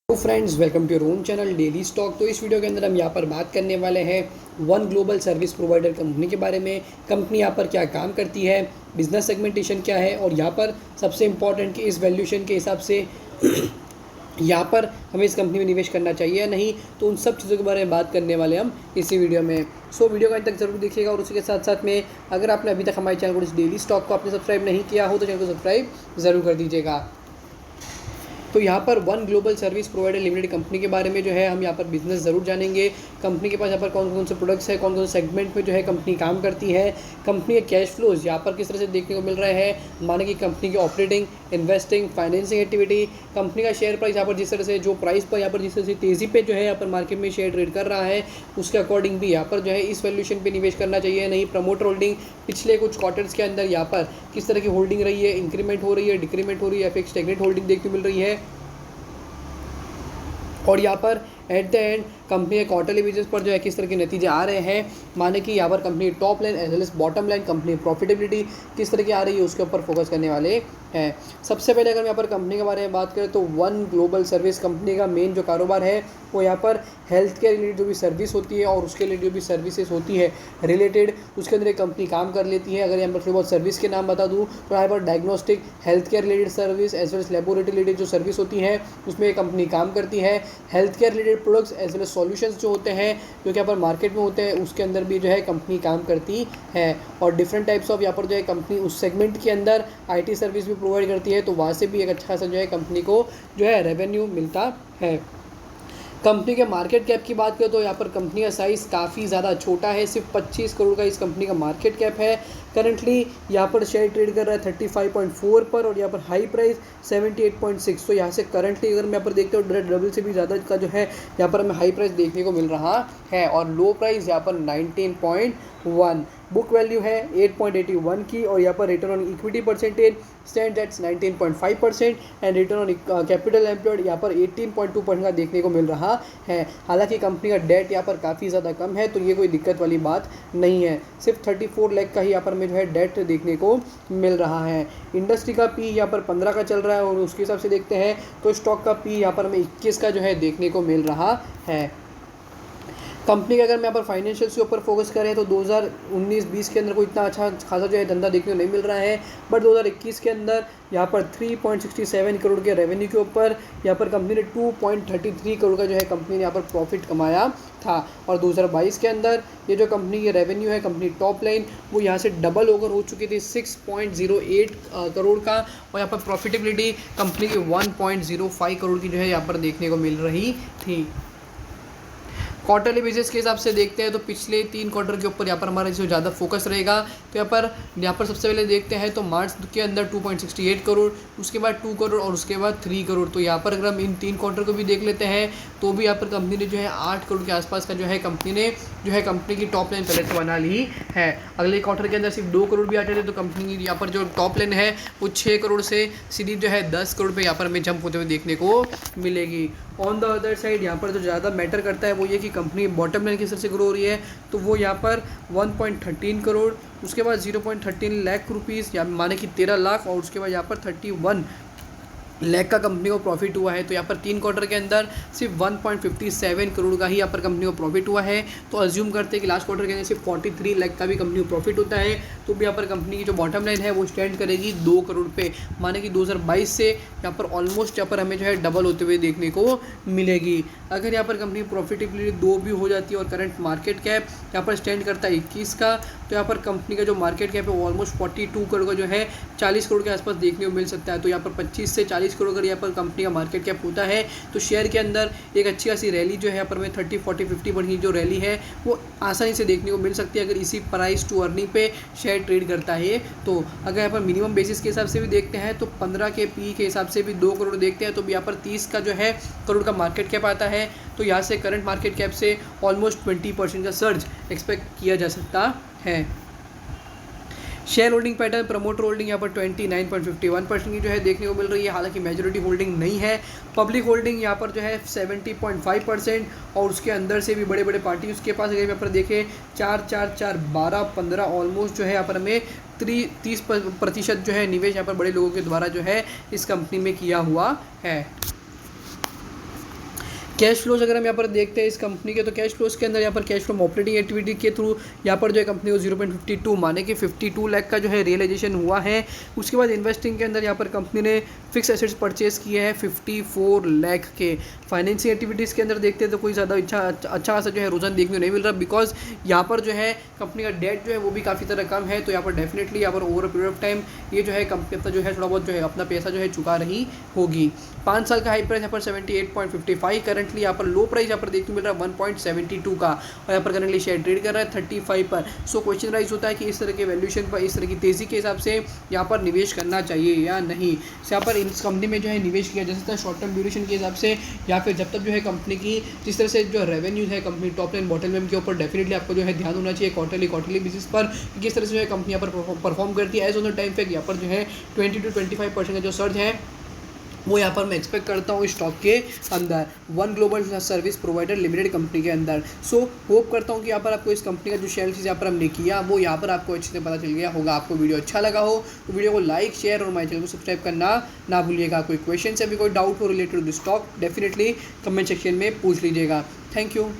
तो friends, welcome to your own channel daily stock. तो इस वीडियो के अंदर हम यहाँ पर बात करने वाले हैं one global service provider company के बारे में। कंपनी यहाँ पर क्या काम करती है, बिजनेस सेगमेंटेशन क्या है, और यहाँ पर सबसे इम्पॉर्टेंट कि इस वैल्यूएशन के हिसाब से यहाँ पर हमें इस कंपनी में निवेश करना चाहिए या नहीं। तो उन सब चीज़ों के बारे में बात करने वाले हम इसी वीडियो में। वीडियो का अंत तक जरूर देखिएगा। और उसी के साथ साथ में अगर आपने अभी तक हमारे चैनल को, इस डेली स्टॉक को आपने सब्सक्राइब नहीं किया हो तो चैनल को सब्सक्राइब ज़रूर कर दीजिएगा। तो यहाँ पर one global service provider limited company के बारे में जो है हम यहाँ पर बिजनेस ज़रूर जानेंगे। कंपनी के पास यहाँ पर कौन कौन से प्रोडक्ट्स है, कौन कौन से सेगमेंट में जो है कंपनी काम करती है, कंपनी के कैश फ्लोज यहाँ पर किस तरह से देखने को मिल रहे हैं, माने कि कंपनी की operating, investing, financing activity, company का शेयर प्राइस यहाँ पर जिस तरह से जो प्राइस पर यहाँ पर जिस तरह से तेज़ी पे जो है यहाँ पर मार्केट में शेयर ट्रेड कर रहा है, उसके अकॉर्डिंग भी यहाँ पर जो है इस वैल्यूएशन पे निवेश करना चाहिए नहीं। प्रमोटर होल्डिंग पिछले कुछ क्वार्टर्स के अंदर यहाँ पर किस तरह की होल्डिंग रही है, इंक्रीमेंट हो रही है, डिक्रीमेंट हो रही है, फिक्स स्टैग्नेंट होल्डिंग देखने को मिल रही है। और यहाँ पर एट द एंड कंपनी के क्वार्टरली बेसिस पर जो है किस तरह के नतीजे आ रहे हैं, माने कि यहाँ पर company top line as well as bottom line, company profitability किस तरह की आ रही है, उसके ऊपर फोकस करने वाले हैं। सबसे पहले अगर यहाँ पर कंपनी के बारे में बात करें तो वन ग्लोबल सर्विस कंपनी का मेन जो कारोबार है वो यहाँ पर हेल्थ केयर रिलेटेड जो भी सर्विस होती है और उसके लिए जो भी सर्विसेज होती है रिलेटेड, उसके अंदर एक कंपनी काम कर लेती है। अगर यहाँ पर थोड़ी बहुत सर्विस के नाम बता दूँ तो यहाँ पर diagnostic, health care related service as well as laboratory related जो सर्विस होती है उसमें ये कंपनी काम करती है। Health care related products as well as solutions जो होते हैं जो कि यहाँ पर मार्केट में होते हैं उसके अंदर भी जो है कंपनी काम करती है। और डिफरेंट टाइप्स ऑफ यहाँ पर जो है कंपनी उस सेगमेंट के अंदर आईटी सर्विस भी प्रोवाइड करती है, तो वहाँ से भी एक अच्छा सा जो है कंपनी को जो है रेवेन्यू मिलता है। कंपनी के मार्केट कैप की बात करें तो यहाँ पर कंपनी का साइज़ काफ़ी ज़्यादा छोटा है, सिर्फ 25 करोड़ का इस कंपनी का मार्केट कैप है। करंटली यहाँ पर शेयर ट्रेड कर रहा है 35.4 पर और यहाँ पर हाई प्राइस 78.6। तो यहाँ से करंटली अगर मैं यहाँ पर देखते हो डबल से भी ज़्यादा का जो है यहाँ पर हमें हाई प्राइस देखने को मिल रहा है और लो प्राइस यहाँ पर 19.1। बुक वैल्यू है 8.81 की और यहाँ पर return on equity percentage stand at 19.5% and return on capital employed यहाँ पर 18.2% का देखने को मिल रहा है। हालांकि कंपनी का डेट यहाँ पर काफ़ी ज़्यादा कम है, तो ये कोई दिक्कत वाली बात नहीं है। सिर्फ 34 लाख का ही यहाँ पर में जो है डेट देखने को मिल रहा है। इंडस्ट्री का पी यहाँ पर 15 का चल रहा है और उसके हिसाब से देखते हैं तो स्टॉक का पी यहाँ पर हमें 21 का जो है देखने को मिल रहा है। कंपनी का अगर मैं यहाँ पर फाइनेंशियल्स के ऊपर फोकस करें तो 2019-20 के अंदर कोई इतना अच्छा खासा जो है धंधा देखने को नहीं मिल रहा है, बट 2021 के अंदर यहाँ पर 3.67 करोड़ के रेवेन्यू के ऊपर यहाँ पर कंपनी ने 2.33 करोड़ का जो है कंपनी ने यहाँ पर प्रॉफिट कमाया था। और 2022 के अंदर ये जो कंपनी की रेवेन्यू है, कंपनी टॉप लाइन, वो यहाँ से डबल होकर हो चुकी थी 6.08 करोड़ का और यहाँ पर प्रॉफिटेबिलिटी कंपनी की 1.05 करोड़ की जो है यहाँ पर देखने को मिल रही थी। क्वार्टरली बेसिस के हिसाब से देखते हैं तो पिछले 3 क्वार्टर के ऊपर यहाँ पर हमारा जो ज़्यादा फोकस रहेगा। तो यहाँ पर सबसे पहले देखते हैं तो मार्च के अंदर 2.68 करोड़, उसके बाद 2 करोड़ और उसके बाद 3 करोड़। तो यहाँ पर अगर हम इन 3 क्वार्टर को भी देख लेते हैं तो भी यहाँ पर कंपनी ने जो है 8 करोड़ के आसपास का जो है कंपनी ने जो है कंपनी की टॉप लाइन कलेक्ट बना ली है। अगले क्वार्टर के अंदर सिर्फ 2 करोड़ भी आते थे तो कंपनी की यहाँ पर जो टॉप लाइन है वो 6 करोड़ से सीधी जो है 10 करोड़ पे यहाँ पर हमें जंप होते हुए देखने को मिलेगी। ऑन द अदर साइड यहाँ पर जो ज़्यादा मैटर करता है वो ये कि कंपनी बॉटम लाइन किस तरह से ग्रो हो रही है, तो वो यहाँ पर 1.13 करोड़, उसके बाद 0.13 लाख रुपीज़ या माने कि 13 लाख और उसके बाद यहाँ पर 31 लाख का कंपनी को प्रॉफिट हुआ है। तो यहाँ पर 3 क्वार्टर के अंदर सिर्फ 1.57 करोड़ का ही यहाँ पर कंपनी को प्रॉफिट हुआ है। तो अज्यूम करते हैं कि लास्ट क्वार्टर के अंदर सिर्फ 43 लाख का भी कंपनी को प्रॉफिट होता है तो भी यहाँ पर कंपनी की जो बॉटम लाइन है वो स्टैंड करेगी 2 करोड़ पे, माने कि 2022 से यहाँ पर ऑलमोस्ट यहाँ पर हमें जो है डबल होते हुए देखने को मिलेगी। अगर यहाँ पर कंपनी प्रॉफिटेबिलिटी 2 भी हो जाती है और करंट मार्केट कैप यहाँ पर स्टैंड करता है 21 का, तो यहाँ पर कंपनी का जो मार्केट कैप है वो ऑलमोस्ट 42 करोड़ का जो है 40 करोड़ के आसपास देखने को मिल सकता है। तो यहाँ पर 25 से 40 करोड़ अगर यहाँ पर कंपनी का मार्केट कैप होता है तो शेयर के अंदर एक अच्छी खासी रैली जो है यहाँ पर में 30, 40, 50 पर की जो रैली है वो आसानी से देखने को मिल सकती है अगर इसी प्राइस टू अर्निंग पे शेयर ट्रेड करता है। तो अगर यहाँ पर मिनिमम बेसिस के हिसाब से भी देखते हैं तो 15 के पी के हिसाब से भी 2 करोड़ देखते हैं तो भी यहाँ पर 30 का जो है करोड़ का मार्केट कैप आता है। तो यहाँ से करंट मार्केट कैप से ऑलमोस्ट 20% का सर्ज एक्सपेक्ट किया जा सकता है। Share holding pattern, promoter holding यहाँ पर 29.51% की जो है देखने को मिल रही है, हालांकि मेजोरिटी होल्डिंग नहीं है। पब्लिक होल्डिंग यहाँ पर जो है 70.5% और उसके अंदर से भी बड़े बड़े पार्टी उसके पास अगर यहाँ पर देखें 4, 4, 4, 12, 15 ऑलमोस्ट जो है यहाँ पर हमें 30% जो है निवेश यहाँ पर बड़े लोगों के द्वारा जो है इस कंपनी में किया हुआ है। कैश फ्लोज अगर हम यहाँ पर देखते हैं इस कंपनी के, तो कैश फ्लोज के अंदर यहाँ पर कैश फ्रॉम ऑपरेटिंग एक्टिविटी के थ्रू यहाँ पर जो है कंपनी को 0.52 माने कि 52 लाख का जो है रियलाइजेशन हुआ है। उसके बाद इन्वेस्टिंग के अंदर यहाँ पर कंपनी ने फिक्स एसेट्स परचेज किए हैं 54 लाख के। फाइनेंसिंग एक्टिविटीज़ के अंदर देखते हैं तो कोई ज़्यादा अच्छा खासा जो है रुझान देखने को नहीं मिल रहा, बिकॉज यहाँ पर जो है कंपनी का डेट जो है वो भी काफ़ी तरह कम है। तो यहाँ पर डेफिनेटली यहाँ पर over a period of time ये जो है कंपनी अपना जो है थोड़ा बहुत जो है अपना पैसा जो है चुका रही होगी। 5 साल का हाई प्राइस यहाँ पर 78.55, करंटली यहाँ पर लो प्राइस यहाँ पर देखने को मिल रहा है 1.72 का, और यहाँ पर करंटली शेयर ट्रेड कर रहा है 35 पर। सो क्वेश्चन राइज होता है कि इस तरह के वैल्यूएशन पर, इस तरह की तेज़ी के हिसाब से यहाँ पर निवेश करना चाहिए या नहीं। यहाँ पर इस कंपनी में जो है निवेश किया जा सकता है शॉर्ट टर्म ड्यूरेशन के हिसाब से, या फिर जब तक जो है कंपनी की जिस तरह से जो रेवेन्यूज है company top line bottom line के ऊपर डेफिनेटली आपको जो है ध्यान होना चाहिए क्वार्टरली बेसिस पर किस तरह से जो है कंपनी यहाँ पर परफॉर्म करती है। As on the time fact यहाँ पर जो है 20 to 25% का जो सर्ज है वो यहाँ पर मैं एक्सपेक्ट करता हूँ स्टॉक के अंदर, one global service provider limited company के अंदर। सो होप करता हूँ कि यहाँ पर आपको इस कंपनी का जो शेयर यहाँ पर हमने किया वो यहाँ पर आपको अच्छे से पता चल गया होगा। आपको वीडियो अच्छा लगा हो तो वीडियो को लाइक शेयर और हमारे चैनल को सब्सक्राइब करना ना भूलिएगा। कोई क्वेश्चन से भी कोई डाउट हो related to the stock definitely comment section में पूछ लीजिएगा। Thank you.